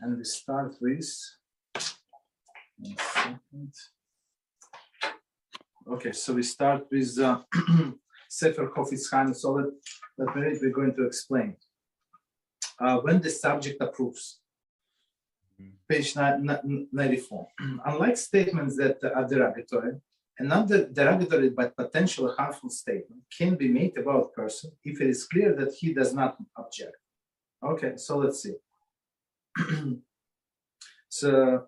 And we start with. One second. Okay, so we start with Sefer Chofetz Chaim. So that we're going to explain. When the subject approves, page 94. Unlike statements that are derogatory, another derogatory but potentially harmful statement can be made about a person if it is clear that he does not object. Okay, so let's see. So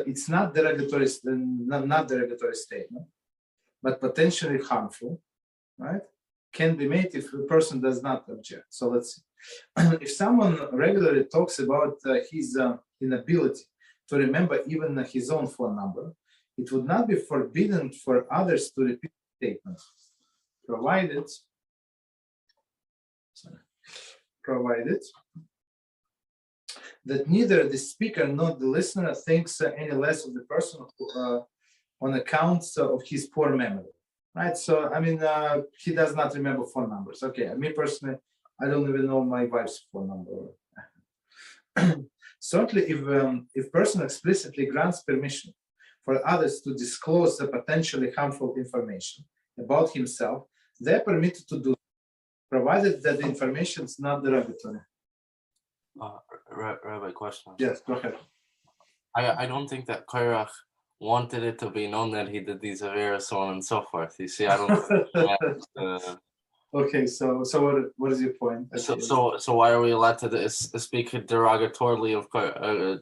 it's not derogatory, not derogatory statement, but potentially harmful, right? Can be made if a person does not object. So let's see. If someone regularly talks about his inability to remember even his own phone number, it would not be forbidden for others to repeat the statement, provided that neither the speaker nor the listener thinks any less of the person on account of his poor memory. Right, so I mean, he does not remember phone numbers. Okay, me personally, I don't even know my wife's phone number. Certainly, if person explicitly grants permission for others to disclose the potentially harmful information about himself, they are permitted to do, provided that the information is not derogatory. Rabbi, question. Yes, go ahead. I don't think that Korach wanted it to be known that he did these averas, so on and so forth. You see, I don't. Okay, so what is your point? So why are we allowed to speak derogatorily of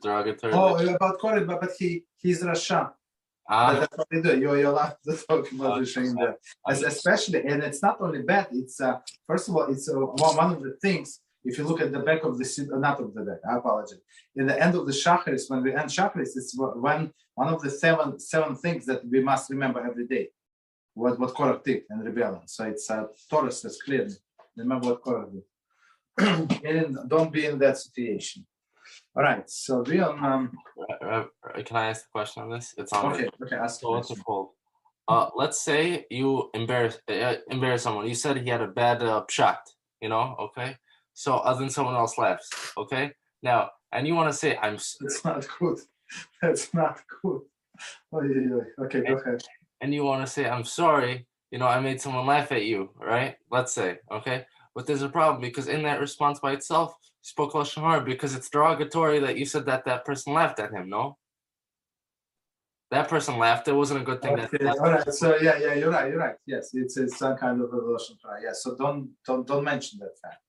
derogatory? Oh, about Korach, but he's Rasha. That's what they do. You're allowed to talk about the shame there, especially, and it's not only bad. It's first of all, it's one of the things. If you look at the back of the not of the back, I apologize. In the end of the Shacharis, when we end Shacharis, it's one of the seven things that we must remember every day. What Korach did and rebellion. So it's Torah says clearly. Remember what Korach did. And don't be in that situation. All right. So we on. Can I ask a question on this? It's on. Okay. Ask. So what's it called? Let's say you embarrass someone. You said he had a bad pshat. Okay. So then someone else laughs, okay? Now, and you want to say, That's not good. That's not good. Okay, go ahead. And you want to say, I'm sorry, I made someone laugh at you, right? Let's say, okay? But there's a problem because in that response by itself, you spoke Lashon Hara because it's derogatory that you said that person laughed at him, no? That person laughed. It wasn't a good thing. Okay. All right. So yeah, you're right. Yes, it's some kind of a Lashon Hara. Yeah. So don't mention that fact.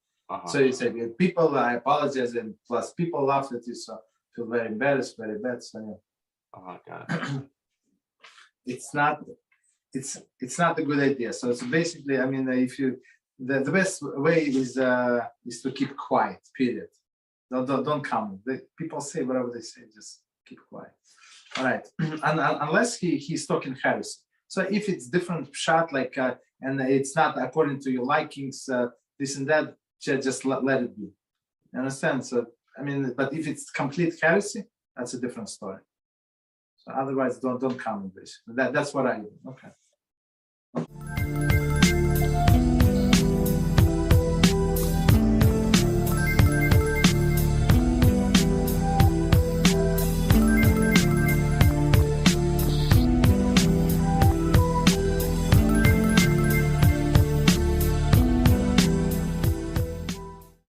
So you say, people, I apologize, and plus people laughed at you, so I feel very embarrassed, very bad. So yeah. Got it. It's not a good idea. So it's basically, I mean, if you, the best way is to keep quiet. Period. Don't comment. People say whatever they say. Just keep quiet. All right. Unless he's talking heresy. So if it's different shot, like and it's not according to your likings, this and that. Just let it be. You understand? So I mean, but if it's complete heresy, that's a different story. So otherwise, don't comment this. That's what I do. Okay.